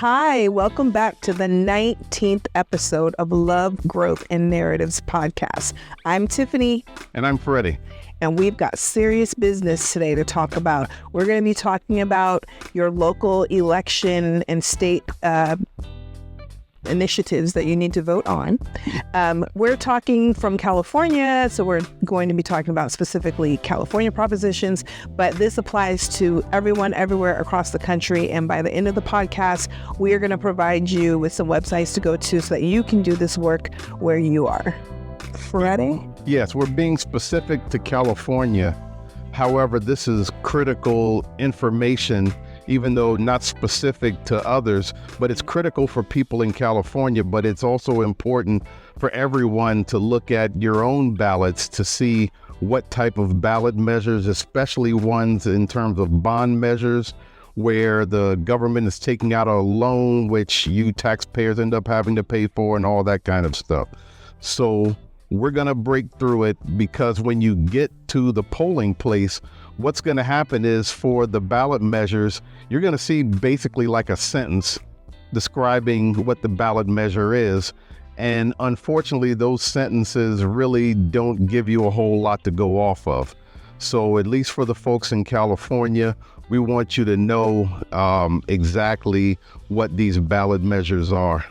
Hi, welcome back to the 19th episode of Love, Growth, and Narratives podcast. I'm Tiffany. And I'm Freddie. And we've got serious business today to talk about. We're going to be talking about your local election and state initiatives that you need to vote on. We're talking from California, so we're going to be talking about specifically California propositions, but this applies to everyone everywhere across the country. And by the end of the podcast, we are going to provide you with some websites to go to so that you can do this work where you are. Freddie? Yes, we're being specific to California. However, this is critical information, even though not specific to others, but it's critical for people in California, but it's also important for everyone to look at your own ballots to see what type of ballot measures, especially ones in terms of bond measures, where the government is taking out a loan, which you taxpayers end up having to pay for and all that kind of stuff. So we're going to break through it, because when you get to the polling place, what's going to happen is for the ballot measures, you're going to see basically like a sentence describing what the ballot measure is. And unfortunately, those sentences really don't give you a whole lot to go off of. So at least for the folks in California, we want you to know exactly what these ballot measures are.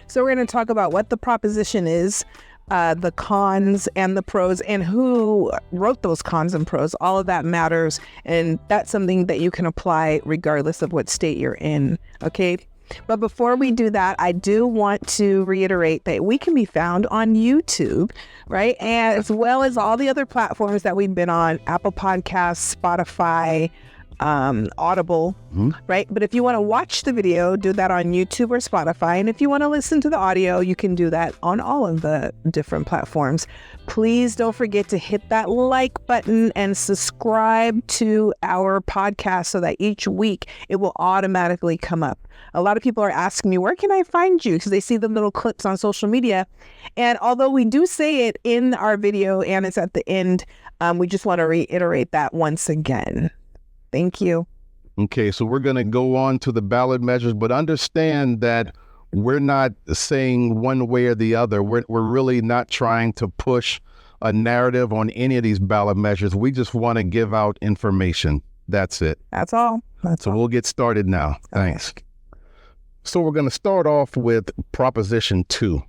So we're going to talk about what the proposition is, the cons and the pros, and who wrote those cons and pros. All of that matters, and that's something that you can apply regardless of what state you're in, okay? But before we do that, I do want to reiterate that we can be found on YouTube, right? And as well as all the other platforms that we've been on, Apple Podcasts, Spotify, Audible, right? But if you want to watch the video, do that on YouTube or Spotify. And if you want to listen to the audio, you can do that on all of the different platforms. Please don't forget to hit that like button and subscribe to our podcast so that each week it will automatically come up. A lot of people are asking me, where can I find you? Because they see the little clips on social media. And although we do say it in our video and it's at the end, we just want to reiterate that once again. Thank you. Okay, so we're going to go on to the ballot measures, but understand that we're not saying one way or the other. We're really not trying to push a narrative on any of these ballot measures. We just want to give out information. That's it. That's all. We'll get started now. Thanks. So we're going to start off with Proposition 2.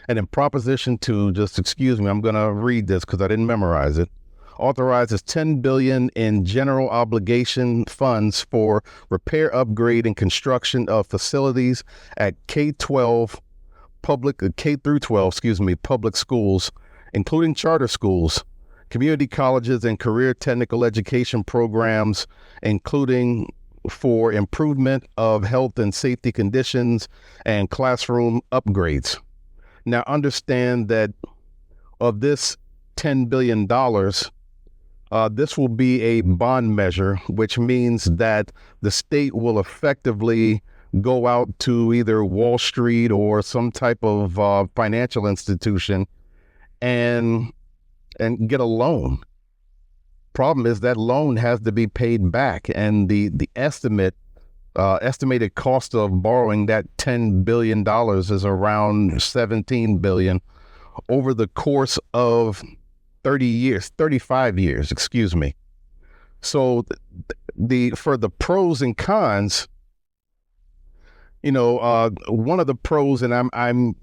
And in Proposition 2, just excuse me, I'm going to read this because I didn't memorize it. Authorizes $10 billion in general obligation funds for repair, upgrade, and construction of facilities at K-12 public schools, including charter schools, community colleges, and career technical education programs, including for improvement of health and safety conditions and classroom upgrades. Now, understand that of this $10 billion, this will be a bond measure, which means that the state will effectively go out to either Wall Street or some type of financial institution and get a loan. Problem is that loan has to be paid back, and the estimated cost of borrowing that $10 billion is around $17 billion over the course of 35 years, excuse me. So for the pros and cons, one of the pros, and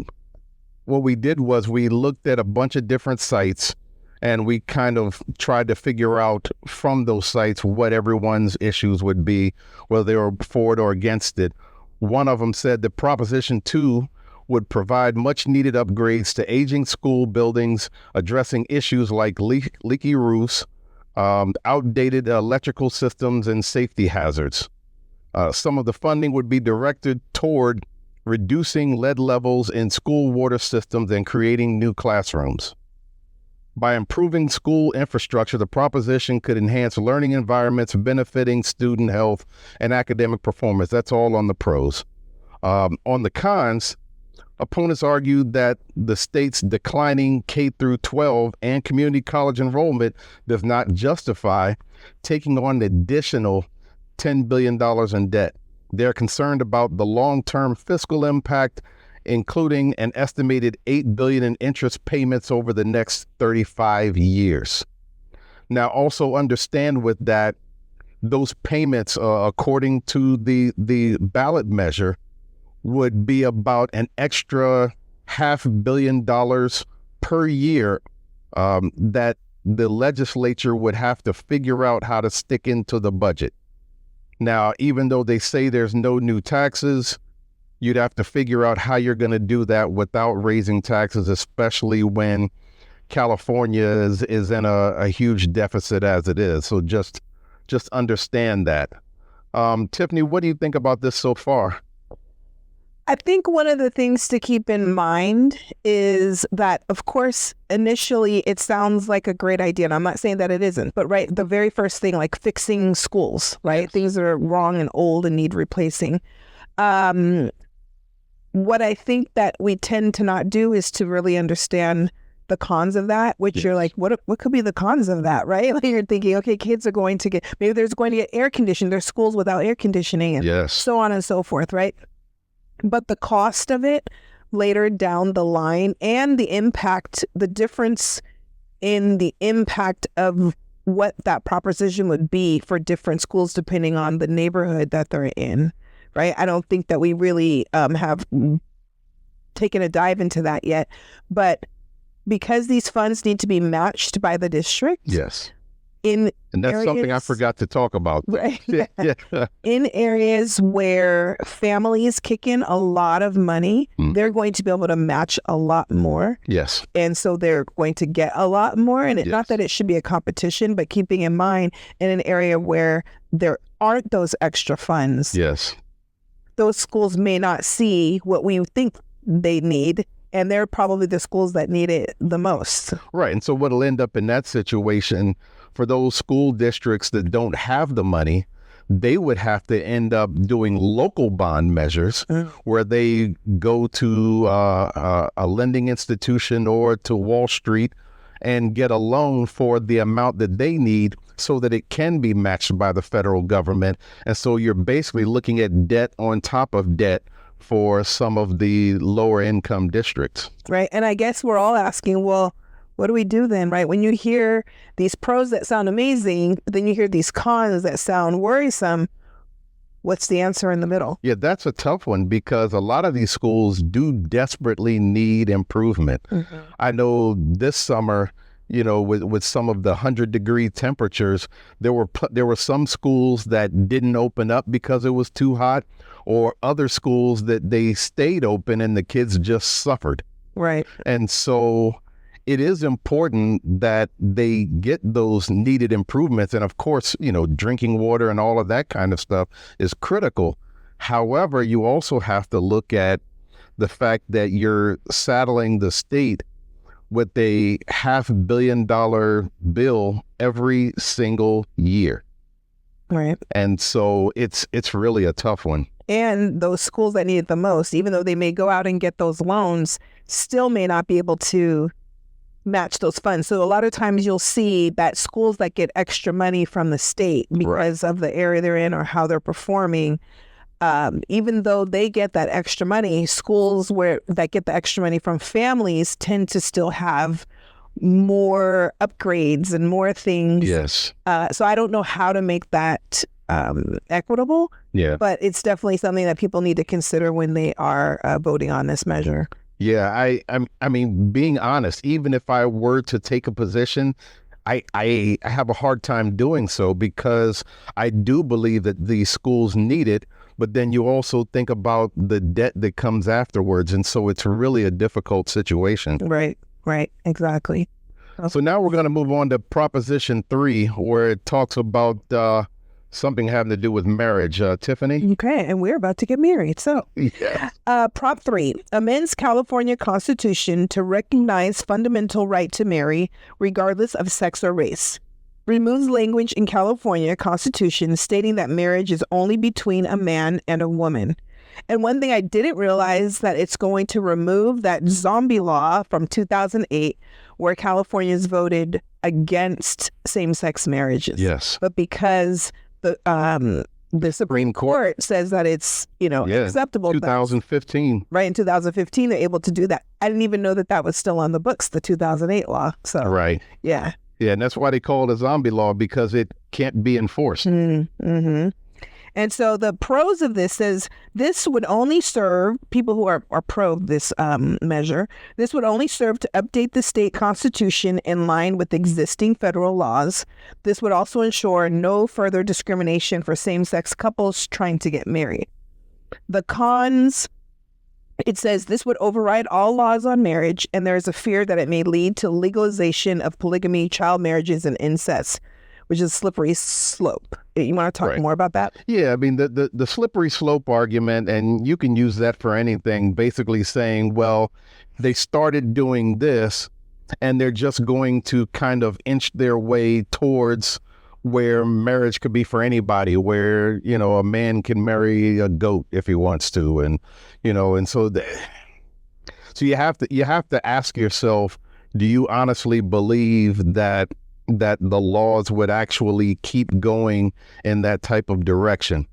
what we did was we looked at a bunch of different sites and we kind of tried to figure out from those sites what everyone's issues would be, whether they were for it or against it. One of them said that Proposition 2 would provide much needed upgrades to aging school buildings, addressing issues like leaky roofs, outdated electrical systems, and safety hazards. Some of the funding would be directed toward reducing lead levels in school water systems and creating new classrooms. By improving school infrastructure, the proposition could enhance learning environments, benefiting student health and academic performance. That's all on the pros. On the cons, opponents argued that the state's declining K-12 and community college enrollment does not justify taking on an additional $10 billion in debt. They're concerned about the long-term fiscal impact, including an estimated $8 billion in interest payments over the next 35 years. Now, also understand with that, those payments, according to the ballot measure, would be about an extra $500 million per year that the legislature would have to figure out how to stick into the budget. Now, even though they say there's no new taxes, you'd have to figure out how you're going to do that without raising taxes, especially when California is in a huge deficit as it is. So just understand that. Tiffany, what do you think about this so far? I think one of the things to keep in mind is that, of course, initially it sounds like a great idea. And I'm not saying that it isn't, but right, the very first thing, like fixing schools, right? Yes. Things that are wrong and old and need replacing. What I think that we tend to not do is to really understand the cons of that, which you're like, what could be the cons of that, right? Like you're thinking, okay, kids are going to get, maybe there's going to get air conditioning. There's schools without air conditioning and so on and so forth, right? But the cost of it later down the line and the impact, the difference in the impact of what that proposition would be for different schools depending on the neighborhood that they're in, right? I don't think that we really have taken a dive into that yet. But because these funds need to be matched by the district. Yes. And that's areas, something I forgot to talk about. Right. In areas where families kick in a lot of money, they're going to be able to match a lot more. Yes. And so they're going to get a lot more. And it's not that it should be a competition, but keeping in mind in an area where there aren't those extra funds. Yes. Those schools may not see what we think they need. And they're probably the schools that need it the most. Right. And so what'll end up in that situation for those school districts that don't have the money, they would have to end up doing local bond measures where they go to a lending institution or to Wall Street and get a loan for the amount that they need so that it can be matched by the federal government. And so you're basically looking at debt on top of debt for some of the lower income districts. Right. And I guess we're all asking, well, what do we do then, right? When you hear these pros that sound amazing, but then you hear these cons that sound worrisome, what's the answer in the middle? Yeah, that's a tough one because a lot of these schools do desperately need improvement. I know this summer, you know, with some of the 100-degree temperatures, there were some schools that didn't open up because it was too hot, or other schools that they stayed open and the kids just suffered. Right. And so it is important that they get those needed improvements. And of course, you know, drinking water and all of that kind of stuff is critical. However, you also have to look at the fact that you're saddling the state with a $500 million bill every single year. Right. And so it's really a tough one. And those schools that need it the most, even though they may go out and get those loans, still may not be able to match those funds. So a lot of times you'll see that schools that get extra money from the state because of the area they're in or how they're performing, even though they get that extra money, schools that get the extra money from families tend to still have more upgrades and more things. Yes. So I don't know how to make that equitable. Yeah. But it's definitely something that people need to consider when they are voting on this measure. Yeah, I mean, being honest, even if I were to take a position, I have a hard time doing so because I do believe that these schools need it, but then you also think about the debt that comes afterwards. And so it's really a difficult situation. Right, exactly. So now we're going to move on to Proposition 3, where it talks about something having to do with marriage. Tiffany? Okay, and we're about to get married. So, Prop 3 amends California Constitution to recognize fundamental right to marry regardless of sex or race. Removes language in California Constitution stating that marriage is only between a man and a woman. And one thing I didn't realize that it's going to remove that zombie law from 2008 where Californians voted against same-sex marriages. Yes. But because the Supreme Court says that it's, acceptable. 2015. Right, in 2015, they're able to do that. I didn't even know that that was still on the books, the 2008 law. So, right. Yeah. Yeah, and that's why they call it a zombie law, because it can't be enforced. Mm-hmm. And so the pros of this says this would only serve people who are pro this measure. This would only serve to update the state constitution in line with existing federal laws. This would also ensure no further discrimination for same-sex couples trying to get married. The cons, it says this would override all laws on marriage, and there is a fear that it may lead to legalization of polygamy, child marriages, and incest, which is a slippery slope. You want to talk more about that? Yeah, I mean, the slippery slope argument, and you can use that for anything, basically saying, well, they started doing this, and they're just going to kind of inch their way towards where marriage could be for anybody, where, a man can marry a goat if he wants to. And, and so you have to ask yourself, do you honestly believe that the laws would actually keep going in that type of direction?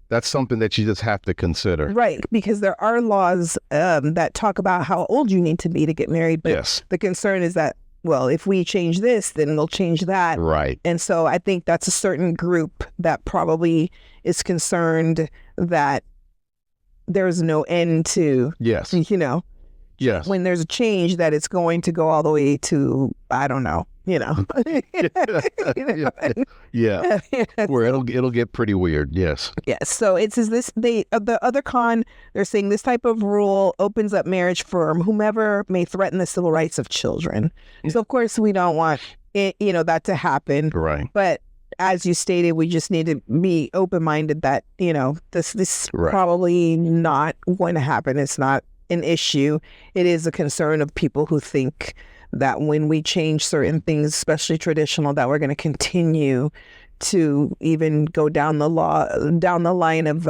That's something that you just have to consider. Right, because there are laws that talk about how old you need to be to get married. But yes. The concern is that, well, if we change this, then it'll change that. Right. And so I think that's a certain group that probably is concerned that there's no end to, yes. Yes. When there's a change, that it's going to go all the way to, I don't know, Yeah. Where it'll get pretty weird. Yes. Yes. So it says the other con, they're saying this type of rule opens up marriage for whomever may threaten the civil rights of children. So of course we don't want it, that to happen. Right. But as you stated, we just need to be open-minded that, this right. probably not going to happen. It's not an issue. It is a concern of people who think that when we change certain things, especially traditional, that we're going to continue to even go down the line of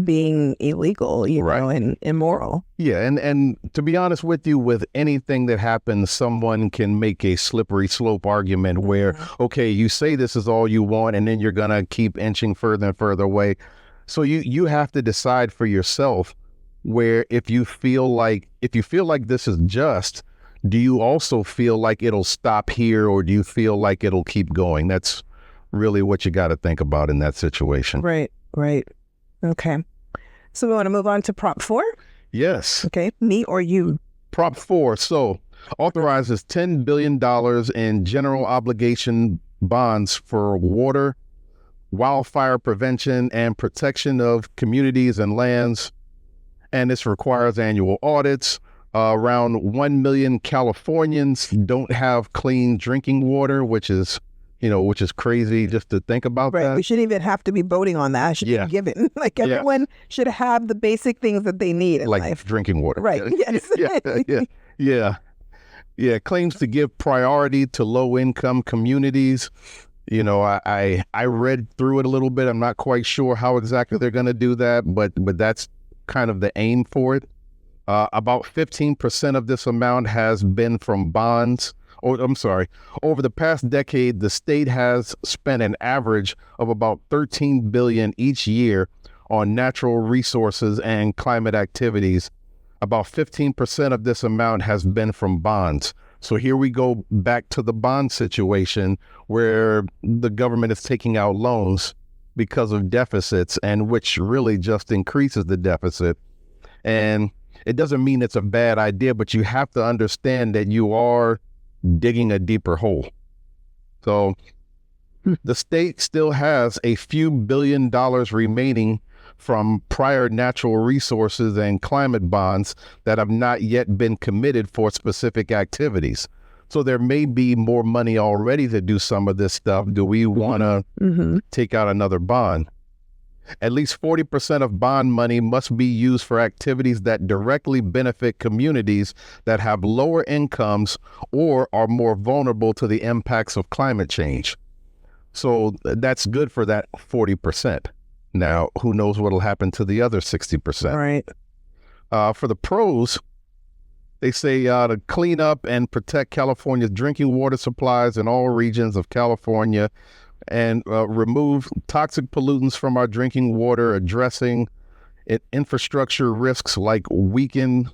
being illegal, and immoral. Yeah, and to be honest with you, with anything that happens, someone can make a slippery slope argument where, okay, you say this is all you want, and then you're going to keep inching further and further away. So you have to decide for yourself where if you feel like this is just, do you also feel like it'll stop here, or do you feel like it'll keep going? That's really what you got to think about in that situation. Right. Okay. So we want to move on to Prop 4? Yes. Okay. Me or you? Prop 4. So authorizes $10 billion in general obligation bonds for water, wildfire prevention, and protection of communities and lands. And this requires annual audits. Around 1 million Californians don't have clean drinking water, which is crazy just to think about that. Right. We shouldn't even have to be voting on that. It should be given. Like everyone should have the basic things that they need in life. Drinking water. Right. Yes. Yeah. Claims to give priority to low-income communities. I read through it a little bit. I'm not quite sure how exactly they're going to do that, but that's kind of the aim for it. About 15% of this amount has been from bonds. Over the past decade, the state has spent an average of about $13 billion each year on natural resources and climate activities. About 15% of this amount has been from bonds. So here we go back to the bond situation where the government is taking out loans because of deficits, and which really just increases the deficit. And it doesn't mean it's a bad idea, but you have to understand that you are digging a deeper hole. So the state still has a few $1 billion remaining from prior natural resources and climate bonds that have not yet been committed for specific activities. So there may be more money already to do some of this stuff. Do we want to take out another bond? At least 40% of bond money must be used for activities that directly benefit communities that have lower incomes or are more vulnerable to the impacts of climate change. So that's good for that 40%. Now, who knows what will happen to the other 60%? Right. For the pros, they say to clean up and protect California's drinking water supplies in all regions of California and remove toxic pollutants from our drinking water, addressing infrastructure risks like weakened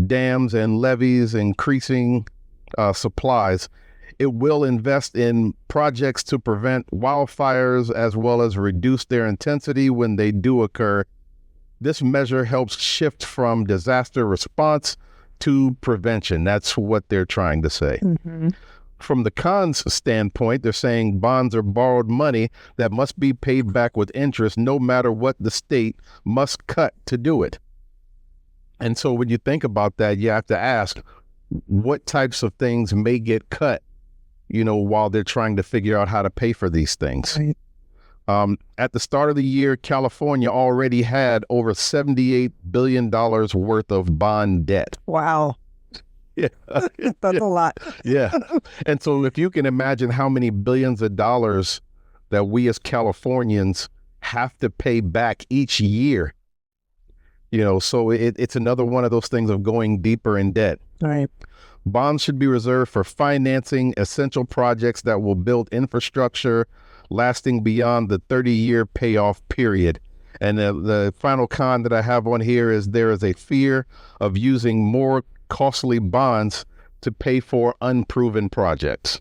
dams and levees, increasing supplies. It will invest in projects to prevent wildfires as well as reduce their intensity when they do occur. This measure helps shift from disaster response to prevention. That's what they're trying to say. Mm-hmm. From the cons standpoint, they're saying bonds are borrowed money that must be paid back with interest no matter what the state must cut to do it. And so when you think about that, you have to ask what types of things may get cut, while they're trying to figure out how to pay for these things. Right. At the start of the year, California already had over $78 billion worth of bond debt. Wow. Yeah. That's a lot. Yeah. And so if you can imagine how many billions of dollars that we as Californians have to pay back each year, so it's another one of those things of going deeper in debt. Right. Bonds should be reserved for financing essential projects that will build infrastructure lasting beyond the 30-year payoff period. And the final con that I have on here is there is a fear of using more costly bonds to pay for unproven projects.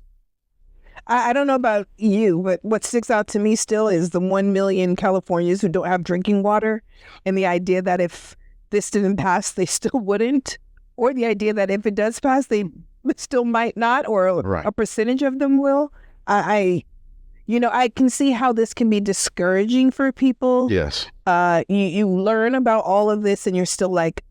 I don't know about you, but what sticks out to me still is the 1 million Californians who don't have drinking water, and the idea that if this didn't pass, they still wouldn't, or the idea that if it does pass, they still might not, or Right. a percentage of them will. I can see how this can be discouraging for people. Yes. You learn about all of this and you're still like,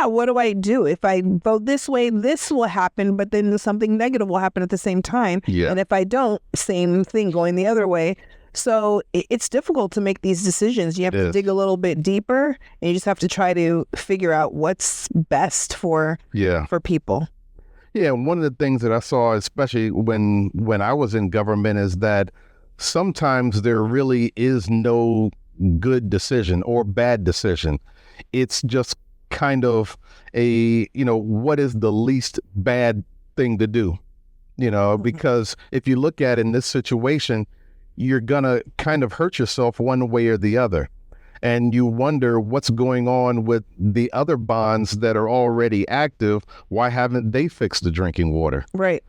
what do I do? If I vote this way, this will happen, but then something negative will happen at the same time. Yeah. And if I don't, same thing going the other way. So it's difficult to make these decisions. You have to dig a little bit deeper, and you just have to try to figure out what's best for people. Yeah, one of the things that I saw, especially when I was in government, is that sometimes there really is no good decision or bad decision. It's just kind of what is the least bad thing to do? Because if you look at in this situation, you're gonna kind of hurt yourself one way or the other. And you wonder what's going on with the other bonds that are already active. Why haven't they fixed the drinking water? Right.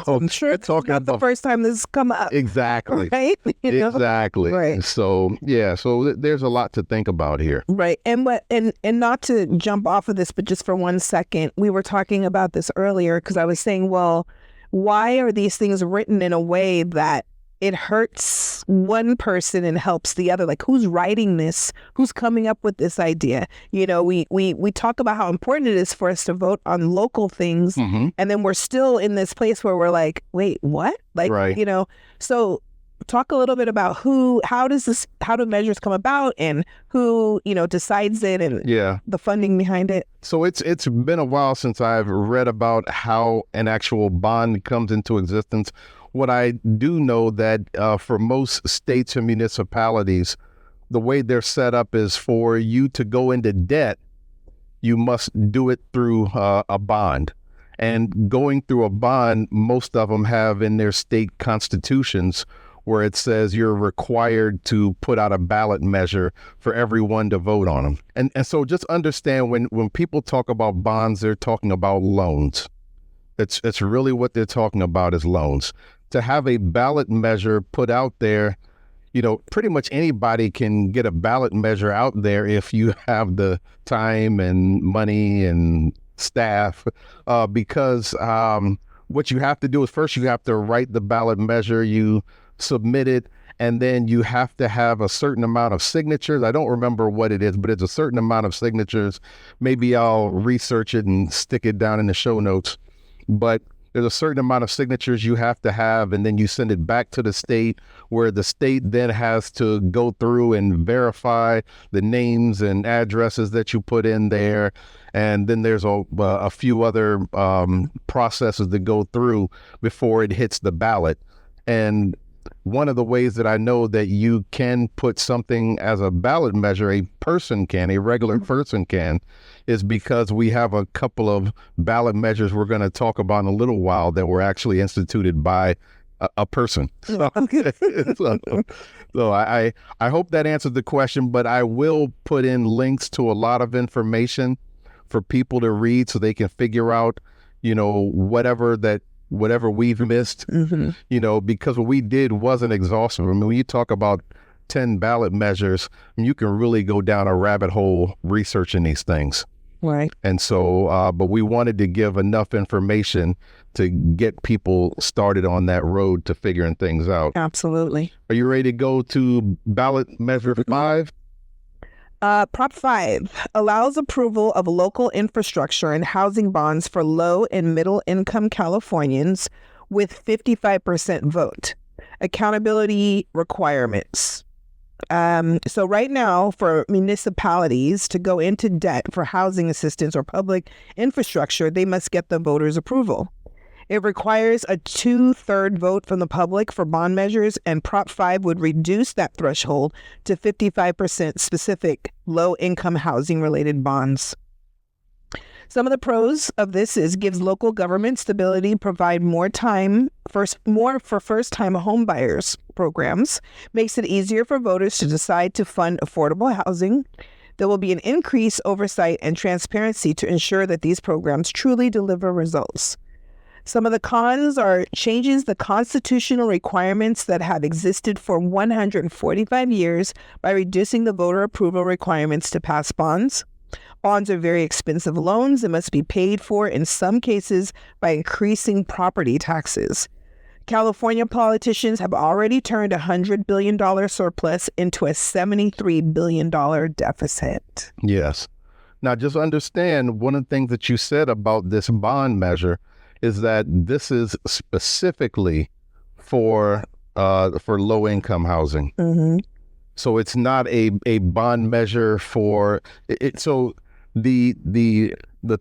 I'm sure it's not the first time this has come up. Exactly. Right? Exactly. Right. So, so there's a lot to think about here. Right. And not to jump off of this, but just for 1 second, we were talking about this earlier because I was saying, well, why are these things written in a way that it hurts one person and helps the other? Like, who's writing this? Who's coming up with this idea? We talk about how important it is for us to vote on local things. Mm-hmm. And then we're still in this place where we're like, wait, what? Like, right. So talk a little bit about how do measures come about, and who, decides it, and the funding behind it. So it's been a while since I've read about how an actual bond comes into existence. What I do know that for most states and municipalities, the way they're set up is for you to go into debt, you must do it through a bond. And going through a bond, most of them have in their state constitutions where it says you're required to put out a ballot measure for everyone to vote on them. And so just understand when people talk about bonds, they're talking about loans. It's really what they're talking about is loans. To have a ballot measure put out there, pretty much anybody can get a ballot measure out there if you have the time and money and staff, because what you have to do is first you have to write the ballot measure, you submit it, and then you have to have a certain amount of signatures. I don't remember what it is, but it's a certain amount of signatures. Maybe I'll research it and stick it down in the show notes. But there's a certain amount of signatures you have to have, and then you send it back to the state, where the state then has to go through and verify the names and addresses that you put in there. And then there's a few other processes to go through before it hits the ballot. And one of the ways that I know that you can put something as a ballot measure, a regular person can, is because we have a couple of ballot measures we're going to talk about in a little while that were actually instituted by a person. So, so I hope that answered the question, but I will put in links to a lot of information for people to read so they can figure out, whatever we've missed, because what we did wasn't exhaustive. I mean, when you talk about 10 ballot measures, you can really go down a rabbit hole researching these things. Right. And so, but we wanted to give enough information to get people started on that road to figuring things out. Absolutely. Are you ready to go to ballot measure 5? Prop 5 allows approval of local infrastructure and housing bonds for low and middle income Californians with 55% vote. Accountability requirements. So right now, for municipalities to go into debt for housing assistance or public infrastructure, they must get the voters' approval. It requires a 2/3 vote from the public for bond measures, and Prop 5 would reduce that threshold to 55% specific low-income housing-related bonds. Some of the pros of this is gives local government stability, provide more for first-time home buyers programs, makes it easier for voters to decide to fund affordable housing. There will be an increased oversight and transparency to ensure that these programs truly deliver results. Some of the cons are changes the constitutional requirements that have existed for 145 years by reducing the voter approval requirements to pass bonds. Bonds are very expensive loans and must be paid for in some cases by increasing property taxes. California politicians have already turned a $100 billion surplus into a $73 billion deficit. Yes. Now, just understand one of the things that you said about this bond measure is that this is specifically for low-income housing. Mm-hmm. So it's not a bond measure for it. So the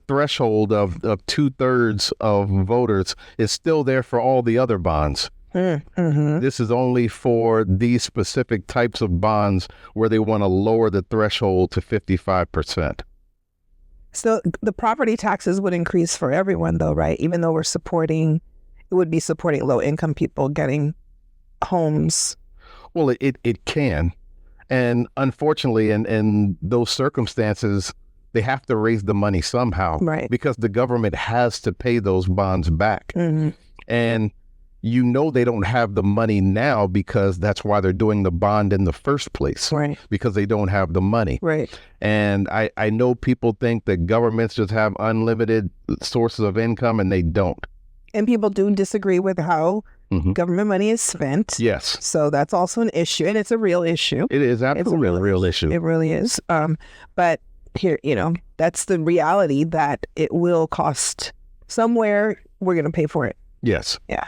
threshold of 2/3 of voters is still there for all the other bonds. Mm-hmm. This is only for these specific types of bonds where they want to lower the threshold to 55%. So the property taxes would increase for everyone, though, right? Even though it would be supporting low-income people getting homes. Well, it can. And unfortunately, in those circumstances, they have to raise the money somehow. Right. Because the government has to pay those bonds back. Mm-hmm. And they don't have the money now because that's why they're doing the bond in the first place. Right. Because they don't have the money. Right. And I know people think that governments just have unlimited sources of income, and they don't. And people do disagree with how government money is spent. Yes. So that's also an issue, and it's a real issue. It is absolutely a real issue. It really is. But here, that's the reality that it will cost somewhere. We're going to pay for it. Yes. Yeah.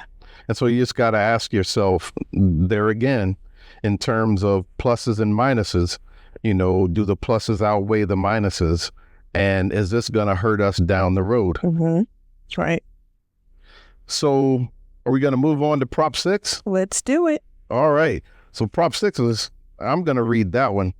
And so you just got to ask yourself there again, in terms of pluses and minuses, do the pluses outweigh the minuses? And is this going to hurt us down the road? Mm-hmm. That's right. So are we going to move on to Prop 6? Let's do it. All right. So Prop 6 I'm going to read that one.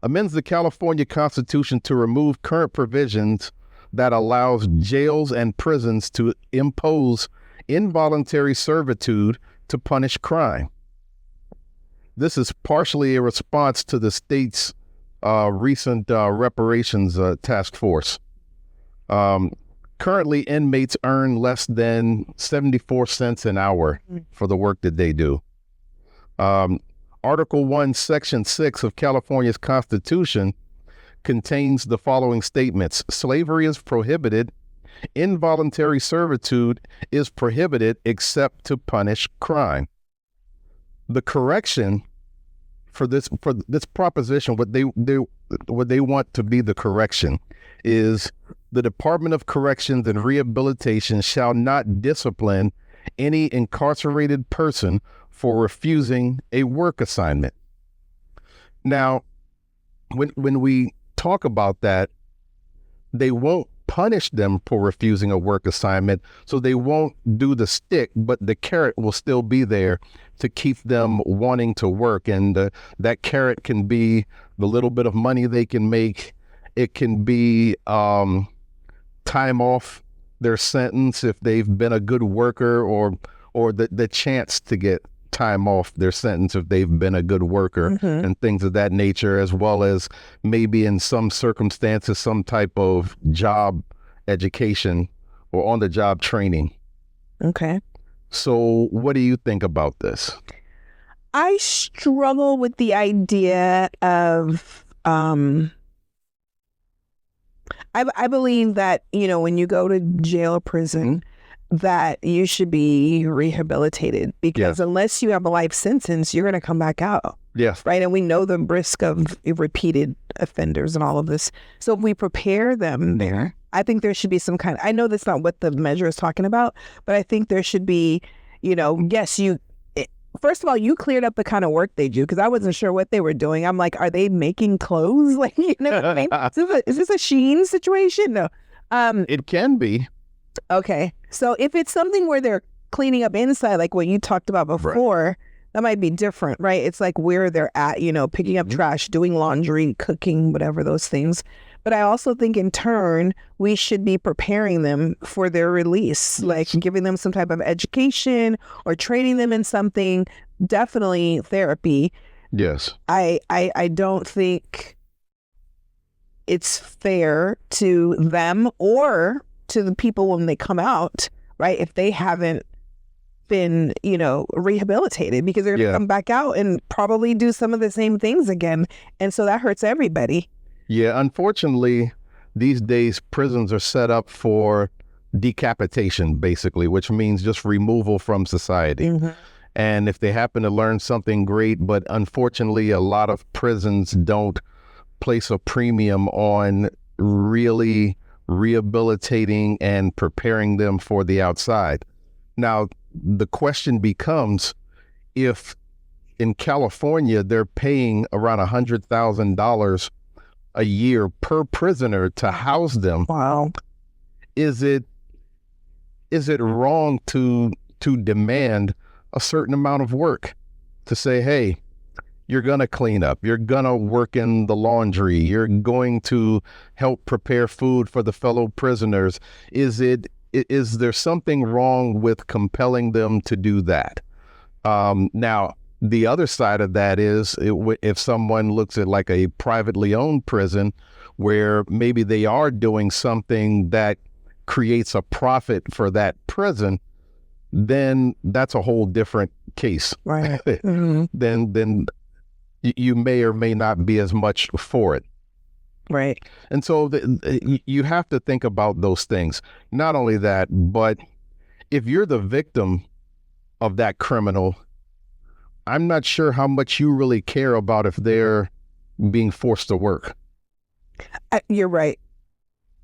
Amends the California Constitution to remove current provisions that allows jails and prisons to impose involuntary servitude to punish crime. This is partially a response to the state's recent reparations task force. Currently, inmates earn less than 74 cents an hour for the work that they do. Article 1, Section 6 of California's Constitution contains the following statements. Slavery is prohibited. Involuntary servitude is prohibited except to punish crime. The correction for this proposition, what they want to be the correction is the Department of Corrections and Rehabilitation shall not discipline any incarcerated person for refusing a work assignment. Now, when we talk about that, they won't punish them for refusing a work assignment, so they won't do the stick, but the carrot will still be there to keep them wanting to work. And that carrot can be the little bit of money they can make. It can be time off their sentence if they've been a good worker or or the chance to get time off their sentence if they've been a good worker and things of that nature, as well as maybe in some circumstances, some type of job education or on-the-job training. Okay. So what do you think about this? I struggle with the idea of, I believe that, when you go to jail or prison, that you should be rehabilitated, because unless you have a life sentence, you're going to come back out. Yes. Right. And we know the risk of repeated offenders and all of this. So if we prepare them there, I think there should be some kind I know that's not what the measure is talking about, but I think there should be, yes, first of all, you cleared up the kind of work they do, because I wasn't sure what they were doing. I'm like, are they making clothes? Like, what I mean? Is this a Shein situation? No. It can be. Okay. So if it's something where they're cleaning up inside, like what you talked about before, that might be different, right? It's like where they're at, picking up trash, doing laundry, cooking, whatever, those things. But I also think in turn, we should be preparing them for their release, like giving them some type of education or training them in something, definitely therapy. Yes. I don't think it's fair to them or to the people when they come out, right? If they haven't been, rehabilitated, because they're going to come back out and probably do some of the same things again. And so that hurts everybody. Yeah, unfortunately, these days prisons are set up for decapitation, basically, which means just removal from society. And if they happen to learn something great, but unfortunately, a lot of prisons don't place a premium on really rehabilitating and preparing them for the outside. Now, the question becomes, if in California, they're paying around $100,000 a year per prisoner to house them. Wow. Is it wrong to demand a certain amount of work, to say, hey, you're going to clean up, you're going to work in the laundry, you're going to help prepare food for the fellow prisoners? Is there something wrong with compelling them to do that? Now, the other side of that is if someone looks at like a privately owned prison where maybe they are doing something that creates a profit for that prison, then that's a whole different case. Right. Then you may or may not be as much for it. Right. And so you have to think about those things. Not only that, but if you're the victim of that criminal, I'm not sure how much you really care about if they're being forced to work. You're right.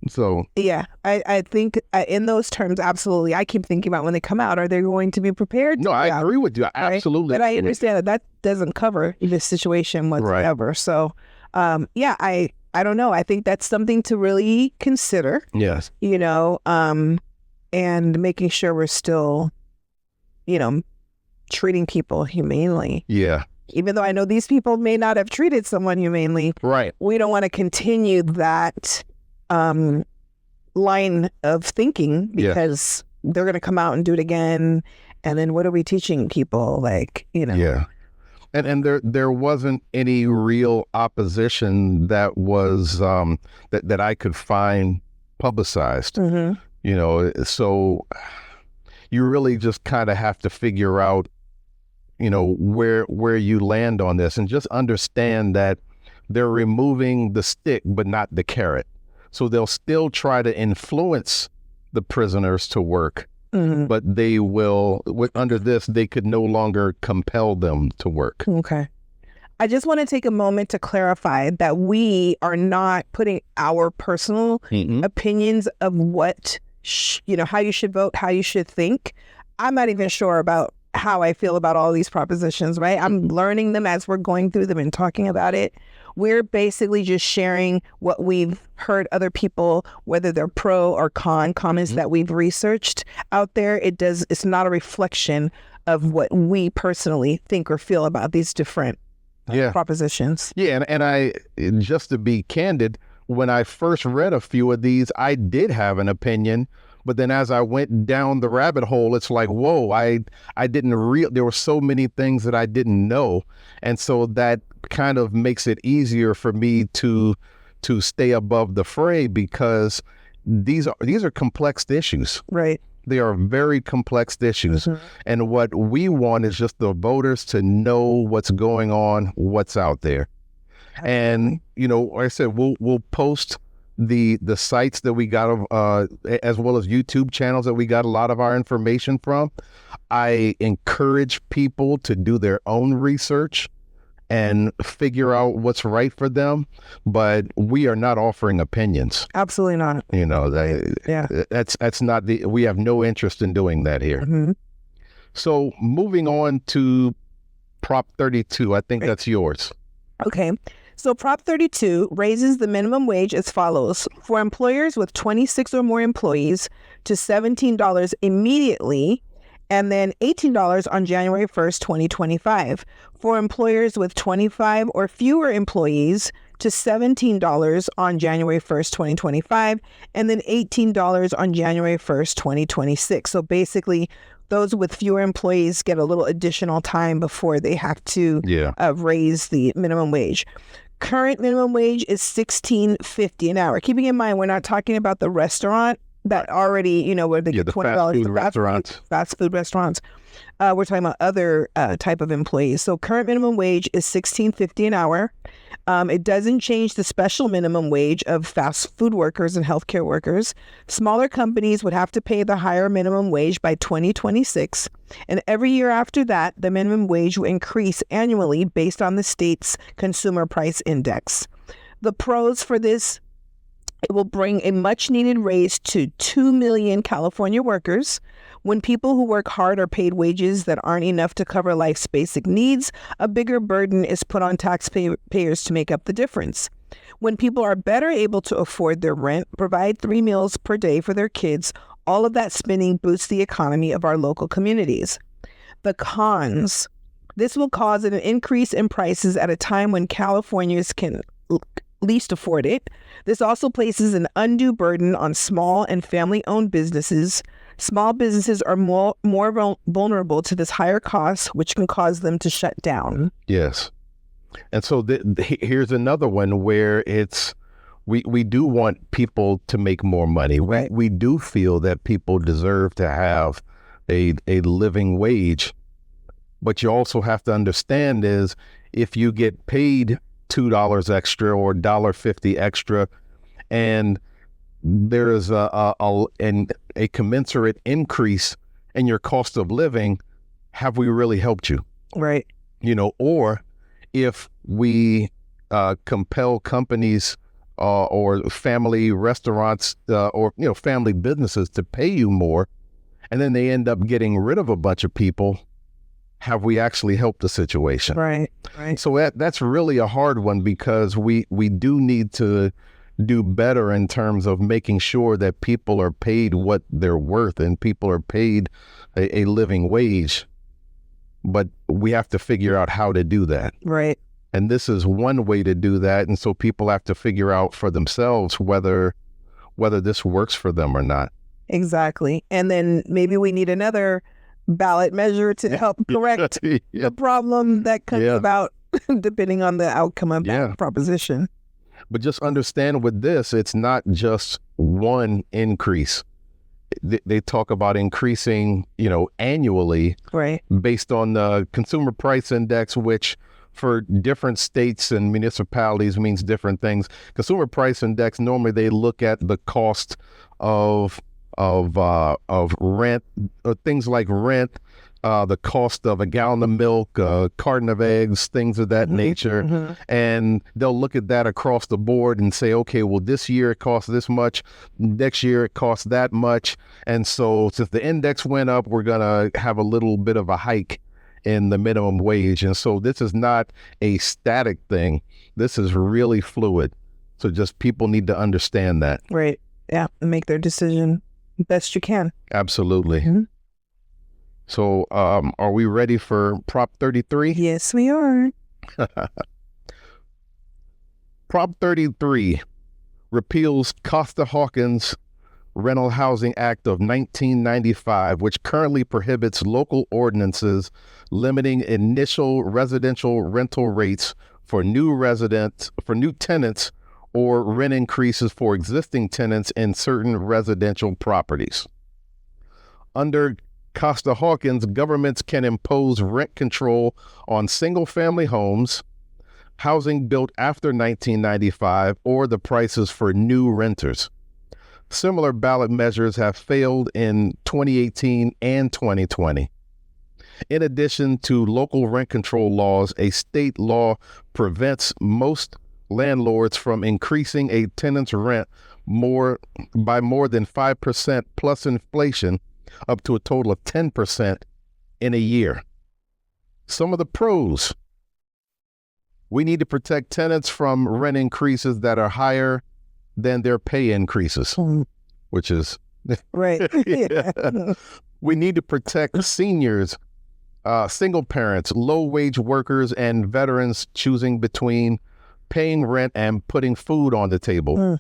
So yeah, I think in those terms, absolutely. I keep thinking about when they come out, are they going to be prepared? No, I agree with you. Absolutely. But I understand that doesn't cover this situation whatsoever. Right. So, I don't know. I think that's something to really consider. Yes. And making sure we're still, treating people humanely. Yeah. Even though I know these people may not have treated someone humanely. Right. We don't want to continue that line of thinking, because they're going to come out and do it again. And then what are we teaching people? Yeah. And there wasn't any real opposition that was that I could find publicized. Mm-hmm. So you really just kind of have to figure out, where you land on this, and just understand that they're removing the stick, but not the carrot. So they'll still try to influence the prisoners to work, but they will, under this, they could no longer compel them to work. Okay. I just want to take a moment to clarify that we are not putting our personal opinions of what, how you should vote, how you should think. I'm not even sure about how I feel about all these propositions, right? I'm learning them as we're going through them and talking about it. We're basically just sharing what we've heard other people, whether they're pro or con, comments that we've researched out there. It's not a reflection of what we personally think or feel about these different propositions. Yeah, and I, just to be candid, when I first read a few of these, I did have an opinion, But then as I went down the rabbit hole, it's like, whoa, I didn't there were so many things that I didn't know. And so that kind of makes it easier for me to stay above the fray, because these are complex issues. Right. They are very complex issues. And what we want is just the voters to know what's going on, what's out there. And, like I said, we'll post the sites that we got, as well as YouTube channels that we got a lot of our information from. I encourage people to do their own research and figure out what's right for them, but we are not offering opinions. Absolutely not. That's not we have no interest in doing that here. So moving on to Prop 32, I think that's yours. Okay. So Prop 32 raises the minimum wage as follows. For employers with 26 or more employees to $17 immediately, and then $18 on January 1st, 2025. For employers with 25 or fewer employees to $17 on January 1st, 2025, and then $18 on January 1st, 2026. So basically, those with fewer employees get a little additional time before they have to raise the minimum wage. Current minimum wage is $16.50 an hour. Keeping in mind, we're not talking about the restaurant that already, where they get $20. Fast food restaurants. We're talking about other type of employees. So current minimum wage is $16.50 an hour. It doesn't change the special minimum wage of fast food workers and healthcare workers. Smaller companies would have to pay the higher minimum wage by 2026. And every year after that, the minimum wage will increase annually based on the state's consumer price index. The pros for this: it will bring a much-needed raise to 2 million California workers. When people who work hard are paid wages that aren't enough to cover life's basic needs, a bigger burden is put on taxpayers to make up the difference. When people are better able to afford their rent, provide 3 meals per day for their kids, all of that spending boosts the economy of our local communities. The cons: this will cause an increase in prices at a time when Californians can least afford it. This also places an undue burden on small and family-owned businesses. Small businesses are more vulnerable to this higher cost, which can cause them to shut down. Yes. And so here's another one where we do want people to make more money. Right. We do feel that people deserve to have a living wage. But you also have to understand is if you get paid $2 extra or $1.50 extra, and there is a commensurate increase in your cost of living, have we really helped you? Right. Or if we compel companies or family restaurants or family businesses to pay you more, and then they end up getting rid of a bunch of people, have we actually helped the situation? Right. So that's really a hard one, because we do need to do better in terms of making sure that people are paid what they're worth and people are paid a living wage. But we have to figure out how to do that. Right. And this is one way to do that. And so people have to figure out for themselves whether this works for them or not. Exactly. And then maybe we need another ballot measure to help correct the problem that comes about depending on the outcome of that proposition. But just understand with this, it's not just one increase. They talk about increasing, annually, right, based on the consumer price index, which for different states and municipalities means different things. Consumer price index, normally they look at the cost of rent, things like rent, the cost of a gallon of milk, a carton of eggs, things of that nature. And they'll look at that across the board and say, okay, well, this year it costs this much, next year it costs that much. And so since the index went up, we're going to have a little bit of a hike in the minimum wage. And so this is not a static thing. This is really fluid. So just people need to understand that. Right. Yeah. Make their decision best you can. Absolutely. So are we ready for Prop 33? Yes, we are. Prop 33 repeals Costa-Hawkins Rental Housing Act of 1995, which currently prohibits local ordinances limiting initial residential rental rates for new tenants or rent increases for existing tenants in certain residential properties. Under Costa-Hawkins, governments can impose rent control on single-family homes, housing built after 1995, or the prices for new renters. Similar ballot measures have failed in 2018 and 2020. In addition to local rent control laws, a state law prevents most landlords from increasing a tenant's rent by more than 5% plus inflation, up to a total of 10% in a year. Some of the pros: we need to protect tenants from rent increases that are higher than their pay increases, which is right. yeah. We need to protect seniors, single parents, low-wage workers, and veterans choosing between paying rent and putting food on the table.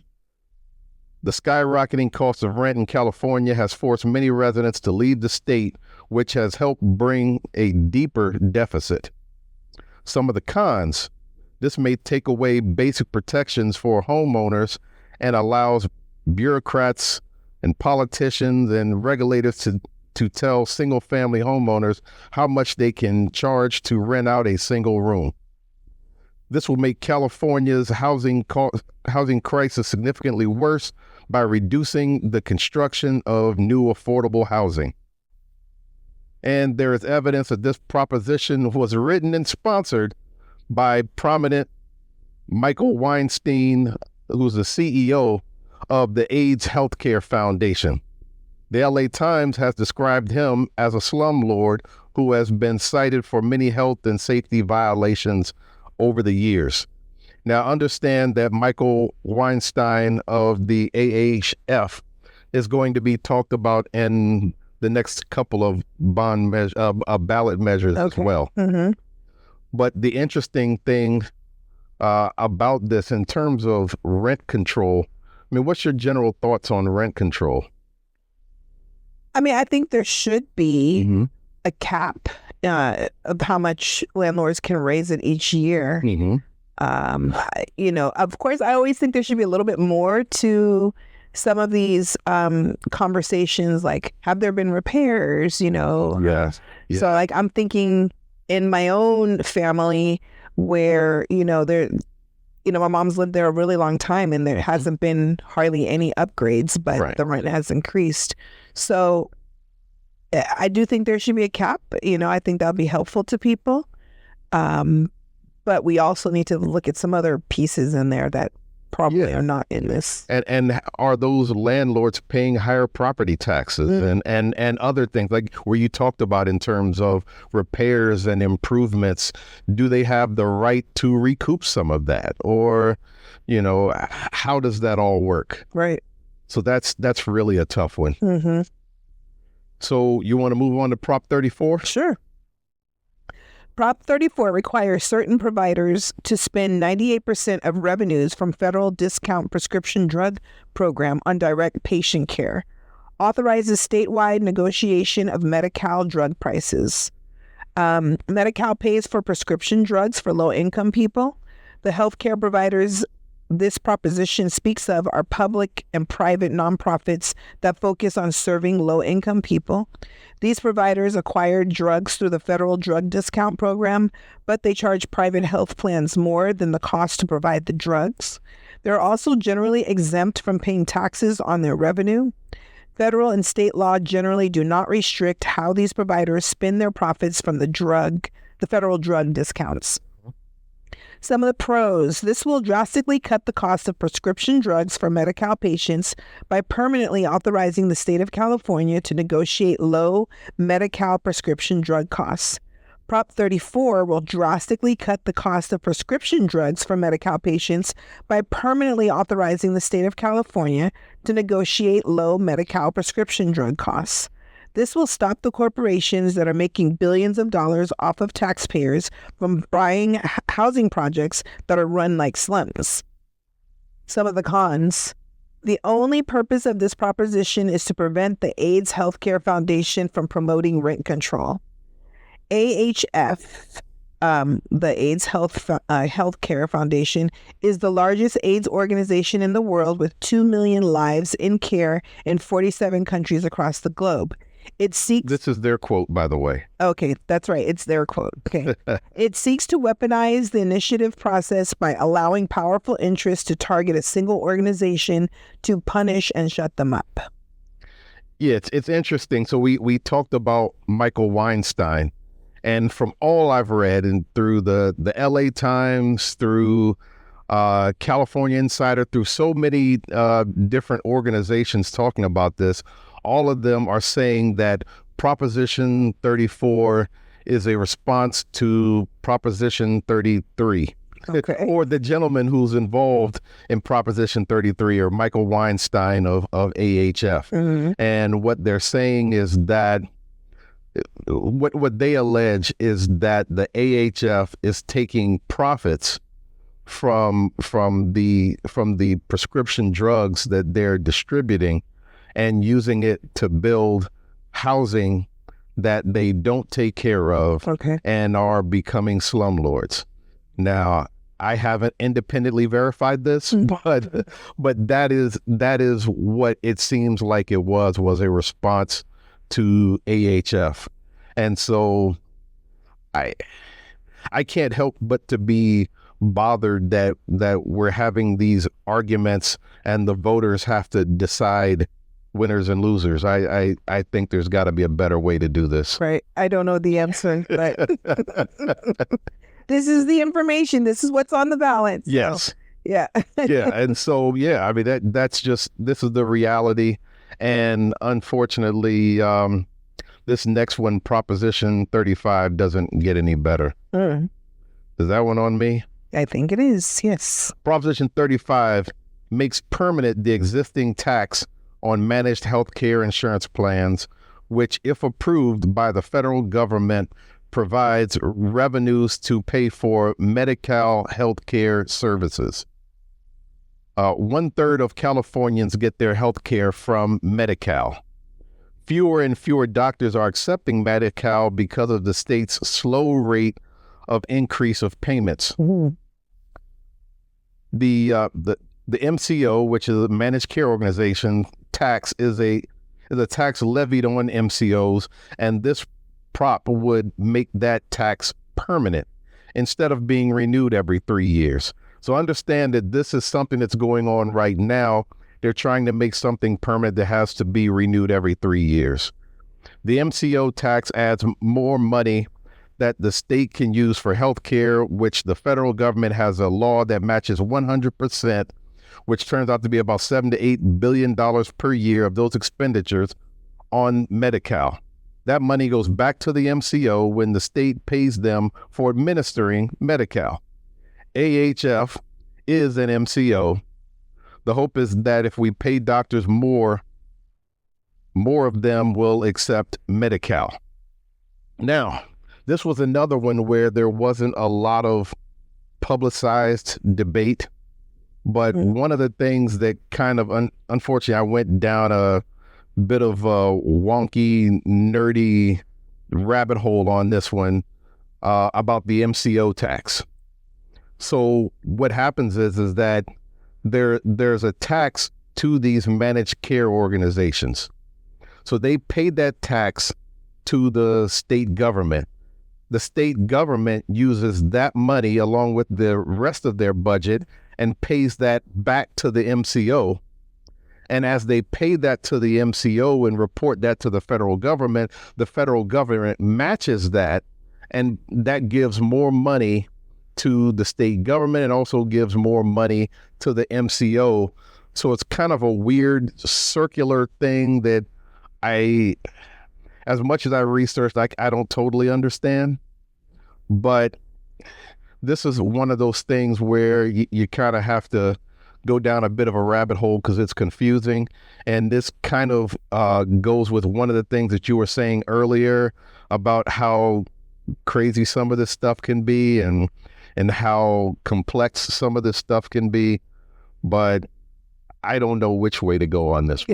The skyrocketing cost of rent in California has forced many residents to leave the state, which has helped bring a deeper deficit. Some of the cons: this may take away basic protections for homeowners and allows bureaucrats and politicians and regulators to tell single-family homeowners how much they can charge to rent out a single room. This will make California's housing crisis significantly worse by reducing the construction of new affordable housing. And there is evidence that this proposition was written and sponsored by prominent Michael Weinstein, who's the CEO of the AIDS Healthcare Foundation. The LA Times has described him as a slumlord who has been cited for many health and safety violations over the years. Now, understand that Michael Weinstein of the AHF is going to be talked about in the next couple of ballot measures as well. Mm-hmm. But the interesting thing about this in terms of rent control, I mean, what's your general thoughts on rent control? I mean, I think there should be a cap of how much landlords can raise it each year. Of course, I always think there should be a little bit more to some of these conversations, like, have there been repairs, Yes. So, like, I'm thinking in my own family where, my mom's lived there a really long time and there hasn't been hardly any upgrades, but the rent has increased. So I do think there should be a cap. I think that'll be helpful to people. But we also need to look at some other pieces in there that probably are not in this. And are those landlords paying higher property taxes and other things, like where you talked about in terms of repairs and improvements? Do they have the right to recoup some of that? Or, how does that all work? Right. So that's really a tough one. Mm-hmm. So you want to move on to Prop 34? Sure. Prop 34 requires certain providers to spend 98% of revenues from federal discount prescription drug program on direct patient care. Authorizes statewide negotiation of Medi-Cal drug prices. Medi-Cal pays for prescription drugs for low-income people. The healthcare providers this proposition speaks of are public and private nonprofits that focus on serving low-income people. These providers acquire drugs through the federal drug discount program, but they charge private health plans more than the cost to provide the drugs. They're also generally exempt from paying taxes on their revenue. Federal and state law generally do not restrict how these providers spend their profits from the federal drug discounts. Some of the pros: this will drastically cut the cost of prescription drugs for Medi-Cal patients by permanently authorizing the state of California to negotiate low Medi-Cal prescription drug costs. Prop 34 will drastically cut the cost of prescription drugs for Medi-Cal patients by permanently authorizing the state of California to negotiate low Medi-Cal prescription drug costs. This will stop the corporations that are making billions of dollars off of taxpayers from buying housing projects that are run like slums. Some of the cons: The only purpose of this proposition is to prevent the AIDS Healthcare Foundation from promoting rent control. AHF, the AIDS Healthcare Foundation, is the largest AIDS organization in the world with 2 million lives in care in 47 countries across the globe. It seeks... This is their quote, by the way. Okay, that's right. It's their quote. Okay. It seeks to weaponize the initiative process by allowing powerful interests to target a single organization to punish and shut them up. Yeah, it's interesting. So we talked about Michael Weinstein, and from all I've read and through the LA Times, through California Insider, through so many different organizations talking about this, all of them are saying that Proposition 34 is a response to Proposition 33. Okay. Or the gentleman who's involved in Proposition 33, or Michael Weinstein of AHF. Mm-hmm. And what they're saying is that what they allege is that the AHF is taking profits from the prescription drugs that they're distributing and using it to build housing that they don't take care of, Okay. and are becoming slumlords. Now, I haven't independently verified this, but that is what it seems like it was a response to AHF. And so I can't help but to be bothered that we're having these arguments and the voters have to decide winners and losers. I think there's got to be a better way to do this. Right. I don't know the answer, but this is the information. This is what's on the ballot. So, Yes. yeah. Yeah. And so, yeah, I mean, this is the reality. And unfortunately, this next one, Proposition 35, doesn't get any better. Is that one on me? I think it is. Yes. Proposition 35 makes permanent the existing tax on managed health care insurance plans, which, if approved by the federal government, provides revenues to pay for Medi-Cal health care services. 1/3 of Californians get their health care from Medi-Cal. Fewer and fewer doctors are accepting Medi-Cal because of the state's slow rate of increase of payments. Mm-hmm. The MCO, which is a managed care organization, tax is a tax levied on MCOs, and this prop would make that tax permanent instead of being renewed every 3 years. So understand that this is something that's going on right now. They're trying to make something permanent that has to be renewed every 3 years. The MCO tax adds more money that the state can use for health care, which the federal government has a law that matches 100%, which turns out to be about $7 to $8 billion per year of those expenditures on Medi-Cal. That money goes back to the MCO when the state pays them for administering Medi-Cal. AHF is an MCO. The hope is that if we pay doctors more of them will accept Medi-Cal. Now, this was another one where there wasn't a lot of publicized debate, but one of the things that kind of, unfortunately, I went down a bit of a wonky, nerdy rabbit hole on this one about the MCO tax. So what happens is that there's a tax to these managed care organizations. So they paid that tax to the state government. The state government uses that money along with the rest of their budget and pays that back to the MCO. And as they pay that to the MCO and report that to the federal government matches that, and that gives more money to the state government and also gives more money to the MCO. So it's kind of a weird circular thing that as much as I researched, I don't totally understand. But this is one of those things where you kind of have to go down a bit of a rabbit hole because it's confusing. And this kind of goes with one of the things that you were saying earlier about how crazy some of this stuff can be and how complex some of this stuff can be. But I don't know which way to go on this.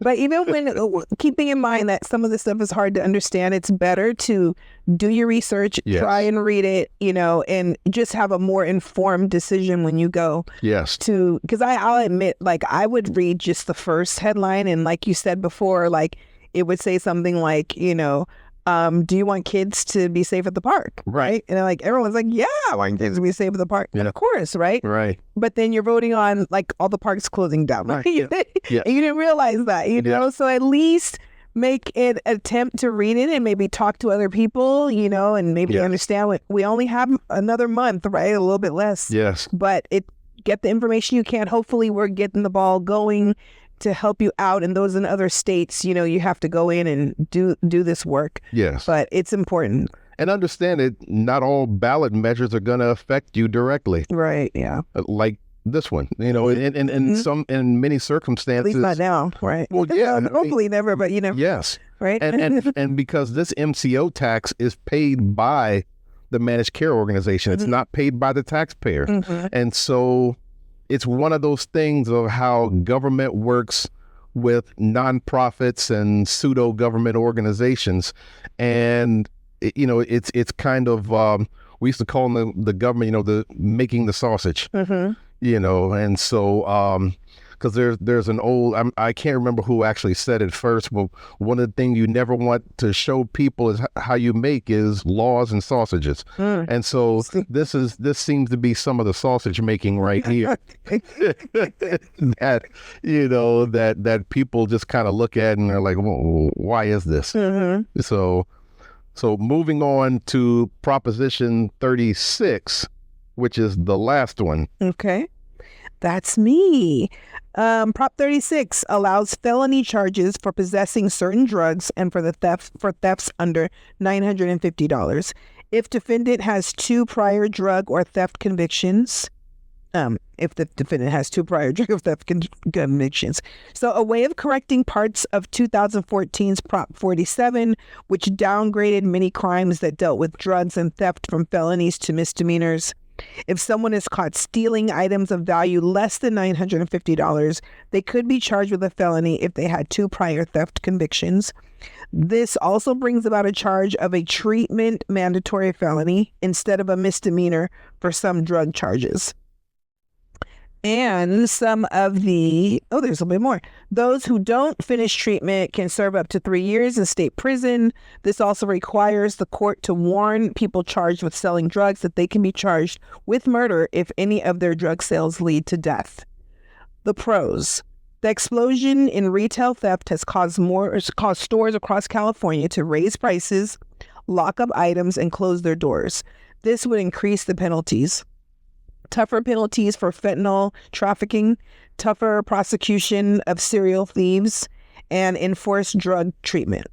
But even when keeping in mind that some of this stuff is hard to understand, it's better to do your research, try and read it, and just have a more informed decision when you go. Yes. Because I'll admit, like, I would read just the first headline, and like you said before, like it would say something like, do you want kids to be safe at the park? Right. And like everyone's like, yeah, I want kids to be safe at the park. Yeah. Of course, right? Right. But then you're voting on like all the parks closing down. Right. You didn't realize that, know? So at least make an attempt to read it and maybe talk to other people, and maybe understand we only have another month, right? A little bit less. Yes. But get the information you can. Hopefully we're getting the ball going to help you out, and those in other states, you have to go in and do this work. Yes. But it's important. And understand it, not all ballot measures are going to affect you directly. Right, yeah. Like this one, in many circumstances. At least not now, right? Well, yeah. Hopefully never, but Yes. Right? And because this MCO tax is paid by the managed care organization, it's not paid by the taxpayer. And so it's one of those things of how government works with nonprofits and pseudo government organizations, and it's kind of we used to call them the government, the making the sausage, and so because there's an old I can't remember who actually said it first, but one of the things you never want to show people is how you make is laws and sausages, and so this seems to be some of the sausage making right here. that that people just kind of look at and they're like, well, why is this? So moving on to Proposition 36, which is the last one. Okay. That's me. Prop 36 allows felony charges for possessing certain drugs and for thefts under $950. If defendant has two prior drug or theft convictions, if the defendant has two prior drug or theft convictions. So a way of correcting parts of 2014's Prop 47, which downgraded many crimes that dealt with drugs and theft from felonies to misdemeanors. If someone is caught stealing items of value less than $950, they could be charged with a felony if they had two prior theft convictions. This also brings about a charge of a treatment mandatory felony instead of a misdemeanor for some drug charges. And some of there's a little bit more. Those who don't finish treatment can serve up to 3 years in state prison. This also requires the court to warn people charged with selling drugs that they can be charged with murder if any of their drug sales lead to death. The pros. The explosion in retail theft has caused stores across California to raise prices, lock up items, and close their doors. This would increase the penalties. Tougher penalties for fentanyl trafficking, tougher prosecution of serial thieves, and enforced drug treatment.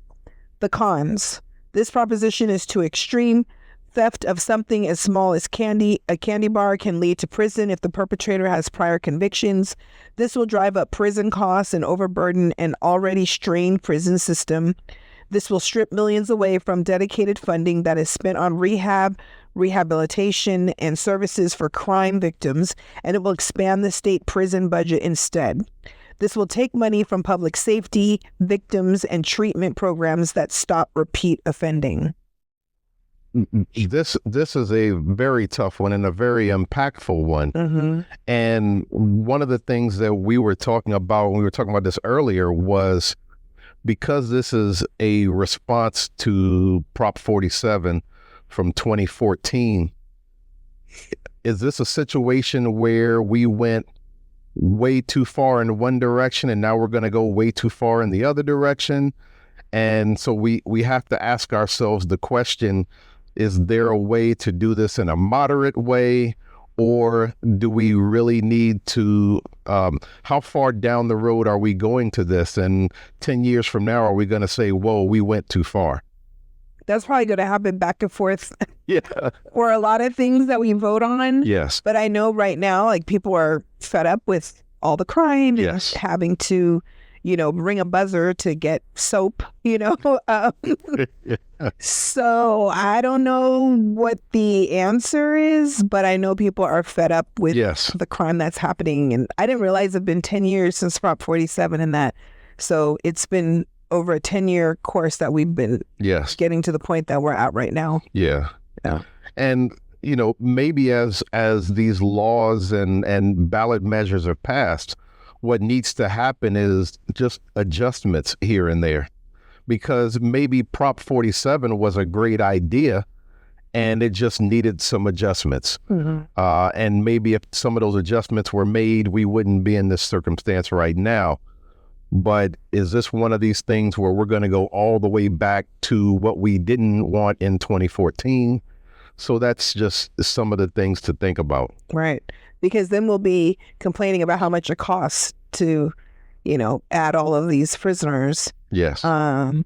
The cons. This proposition is too extreme. Theft of something as small as a candy bar can lead to prison if the perpetrator has prior convictions. This will drive up prison costs and overburden an already strained prison system. This will strip millions away from dedicated funding that is spent on rehabilitation, and services for crime victims, and it will expand the state prison budget instead. This will take money from public safety, victims, and treatment programs that stop repeat offending. This is a very tough one and a very impactful one. And one of the things that we were talking about when we were talking about this earlier was, because this is a response to Prop 47 from 2014, is this a situation where we went way too far in one direction and now we're going to go way too far in the other direction? And so we have to ask ourselves the question, is there a way to do this in a moderate way, or do we really need to, how far down the road are we going to this? And 10 years from now, are we going to say, whoa, we went too far? That's probably going to happen back and forth. Yeah. For a lot of things that we vote on. Yes. But I know right now, like, people are fed up with all the crime and having to, ring a buzzer to get soap, So I don't know what the answer is, but I know people are fed up with the crime that's happening. And I didn't realize it's been 10 years since Prop 47 and that. So it's been over a 10-year course that we've been getting to the point that we're at right now. Yeah. And, maybe as these laws and ballot measures are passed, what needs to happen is just adjustments here and there, because maybe Prop 47 was a great idea and it just needed some adjustments. And maybe if some of those adjustments were made, we wouldn't be in this circumstance right now. But is this one of these things where we're going to go all the way back to what we didn't want in 2014? So that's just some of the things to think about. Right. Because then we'll be complaining about how much it costs to, add all of these prisoners. Yes. When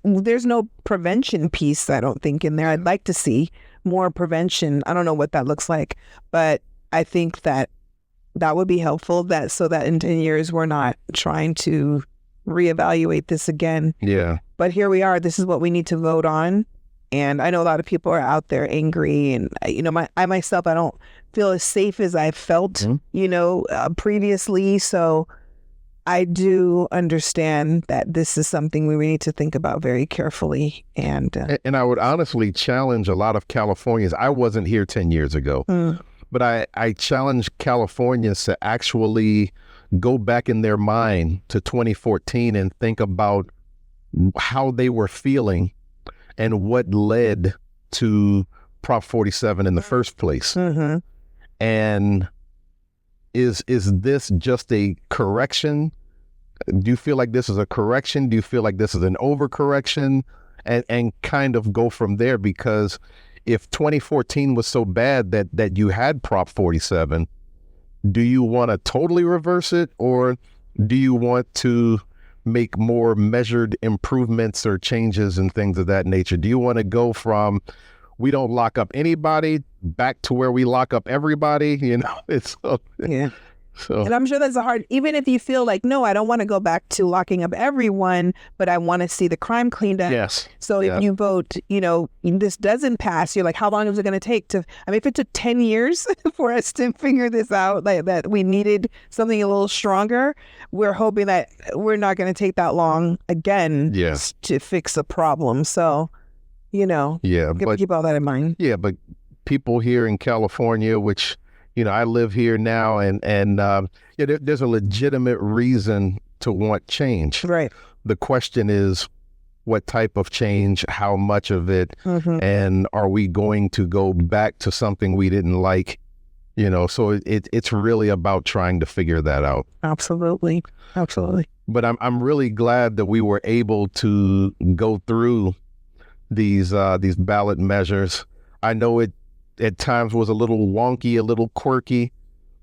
there's no prevention piece, I don't think, in there. I'd like to see more prevention. I don't know what that looks like, but I think that would be helpful, so that in 10 years we're not trying to reevaluate this again. Yeah. But here we are. This is what we need to vote on. And I know a lot of people are out there angry, and I myself, I don't feel as safe as I felt, previously. So I do understand that this is something we need to think about very carefully. And I would honestly challenge a lot of Californians. I wasn't here 10 years ago, but I challenge Californians to actually go back in their mind to 2014 and think about how they were feeling and what led to Prop 47 in the first place. And is this just a correction? Do you feel like this is a correction? Do you feel like this is an overcorrection? And kind of go from there, because if 2014 was so bad that you had Prop 47, do you want to totally reverse it, or do you want to make more measured improvements or changes and things of that nature? Do you want to go from we don't lock up anybody back to where we lock up everybody? It's So, and I'm sure that's even if you feel like, no, I don't want to go back to locking up everyone, but I want to see the crime cleaned up. Yes. So if you vote, this doesn't pass, you're like, how long is it going to take if it took 10 years for us to figure this out, like that we needed something a little stronger, we're hoping that we're not going to take that long again to fix a problem. So, keep all that in mind. Yeah, but people here in California, which I live here now, and there's a legitimate reason to want change. Right. The question is, what type of change, how much of it, and are we going to go back to something we didn't like? So it's really about trying to figure that out. Absolutely. But I'm really glad that we were able to go through these ballot measures. I know it at times was a little wonky, a little quirky,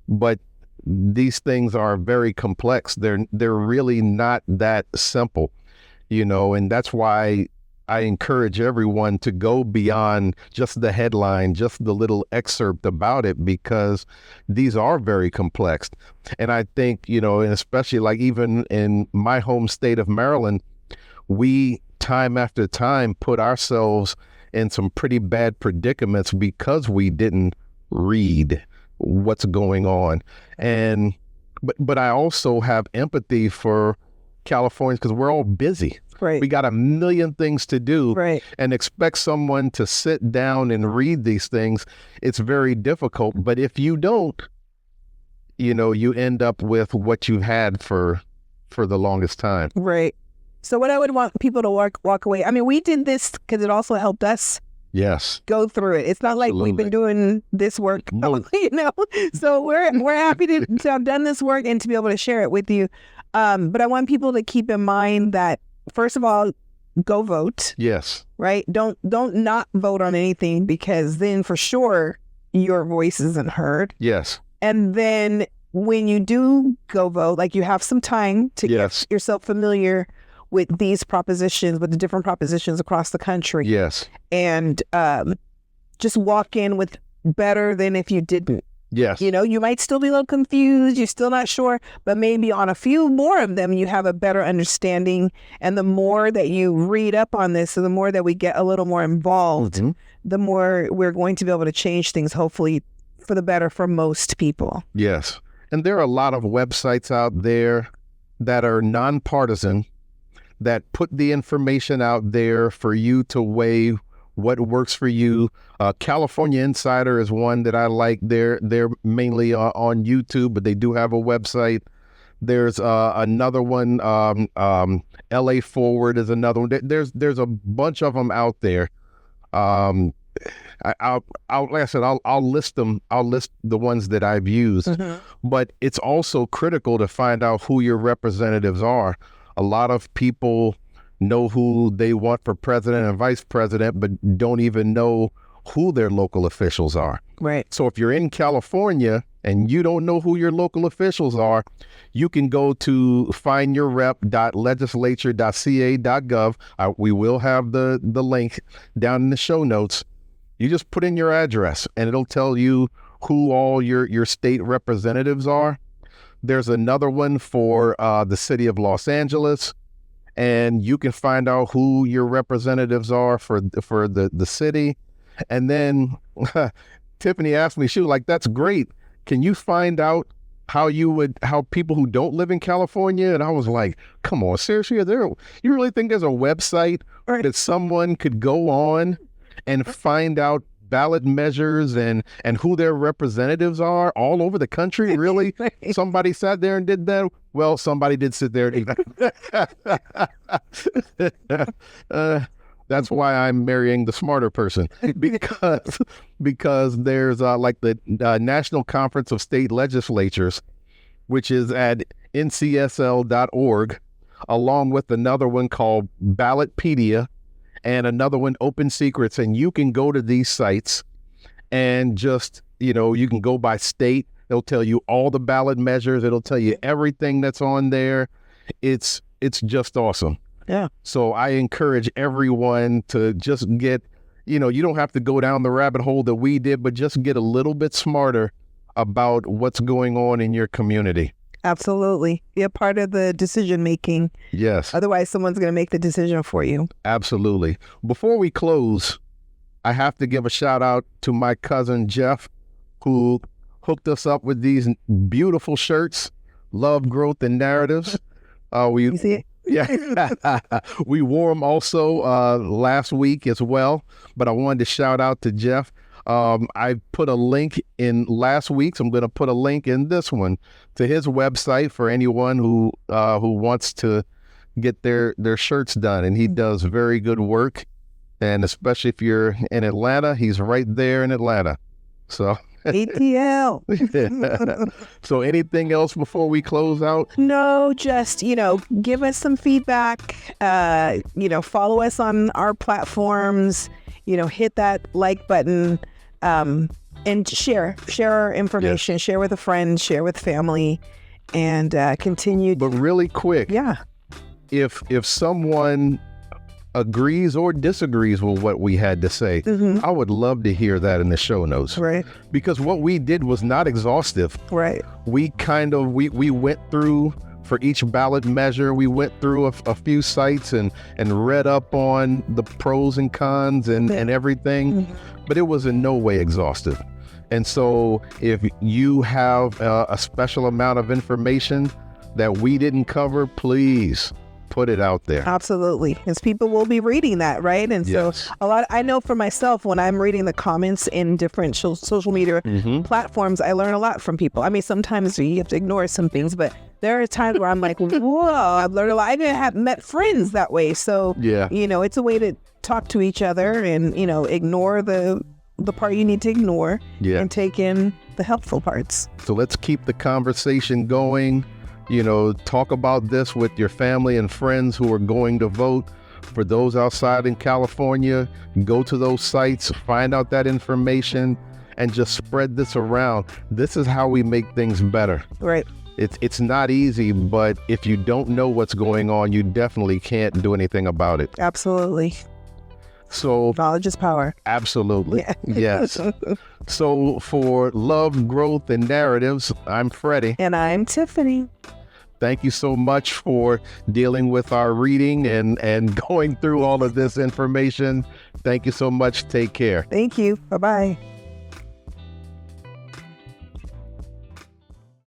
but these things are very complex. They're really not that simple, and that's why I encourage everyone to go beyond just the headline, just the little excerpt about it, because these are very complex. And I think, and especially like even in my home state of Maryland, we time after time put ourselves in some pretty bad predicaments because we didn't read what's going on. And but I also have empathy for Californians, because we're all busy. Right. We got a million things to do. Right. And expect someone to sit down and read these things, it's very difficult. But if you don't, you end up with what you've had for the longest time. Right. So what I would want people to walk away, we did this because it also helped us go through it. It's not like we've been doing this work, So we're happy to have done this work and to be able to share it with you. But I want people to keep in mind that, first of all, go vote. Yes. Right? Don't not vote on anything, because then for sure your voice isn't heard. Yes. And then when you do go vote, like, you have some time to get yourself familiar with these propositions, with the different propositions across the country. Yes. And just walk in with better than if you didn't. Yes. You might still be a little confused. You're still not sure, but maybe on a few more of them, you have a better understanding. And the more that you read up on this, and the more that we get a little more involved, the more we're going to be able to change things, hopefully for the better for most people. Yes. And there are a lot of websites out there that are nonpartisan, that put the information out there for you to weigh what works for you. California Insider is one that I like. They're mainly on YouTube, but they do have a website. There's another one. LA Forward is another one. There's a bunch of them out there. Like I said, I'll list them. I'll list the ones that I've used. But it's also critical to find out who your representatives are. A lot of people know who they want for president and vice president, but don't even know who their local officials are. Right. So if you're in California and you don't know who your local officials are, you can go to findyourrep.legislature.ca.gov. We will have the link down in the show notes. You just put in your address and it'll tell you who all your state representatives are. There's another one for the city of Los Angeles, and you can find out who your representatives are for the city. And then Tiffany asked me, she was like, that's great. Can you find out how people who don't live in California? And I was like, come on, seriously, you really think there's a website that someone could go on and find out ballot measures and who their representatives are all over the country? Really? Somebody sat there and did that? Well, somebody did sit there and that's why I'm marrying the smarter person, because there's like the National Conference of State Legislatures, which is at ncsl.org, along with another one called Ballotpedia, and another one, Open Secrets. And you can go to these sites and just, you can go by state. It'll tell you all the ballot measures. It'll tell you everything that's on there. It's just awesome. Yeah. So I encourage everyone to just get, you don't have to go down the rabbit hole that we did, but just get a little bit smarter about what's going on in your community. Absolutely. Be a part of the decision making. Yes. Otherwise, someone's going to make the decision for you. Absolutely. Before we close, I have to give a shout out to my cousin Jeff, who hooked us up with these beautiful shirts, Love, Growth, and Narratives. You see it? Yeah. We wore them also last week as well, but I wanted to shout out to Jeff. I put a link in last week's. I'm going to put a link in this one to his website for anyone who wants to get their shirts done. And he does very good work. And especially if you're in Atlanta, he's right there in Atlanta. So ATL. So anything else before we close out? No, just, give us some feedback, follow us on our platforms, hit that like button, and share our information, share with a friend, share with family, and continue. But really quick. Yeah. If someone agrees or disagrees with what we had to say, I would love to hear that in the show notes. Right. Because what we did was not exhaustive. Right. We we went through, for each ballot measure, we went through a few sites and read up on the pros and cons and everything, but it was in no way exhaustive. And so if you have a special amount of information that we didn't cover, please put it out there. Absolutely. Because people will be reading that, right? And so I know for myself, when I'm reading the comments in different social media platforms, I learn a lot from people. I mean, sometimes you have to ignore some things, but there are times where I'm like, whoa, I've learned a lot. I even have met friends that way. So, it's a way to talk to each other and, ignore the part you need to ignore and take in the helpful parts. So let's keep the conversation going. Talk about this with your family and friends who are going to vote. For those outside in California, go to those sites, find out that information, and just spread this around. This is how we make things better. Right. It's not easy, but if you don't know what's going on, you definitely can't do anything about it. Absolutely. So Knowledge is power. absolutely. Yeah. Yes. So for Love, Growth, and Narratives, I'm Freddie. And I'm Tiffany. Thank you so much for dealing with our reading and going through all of this information. Thank you so much. Take care. Thank you. Bye-bye.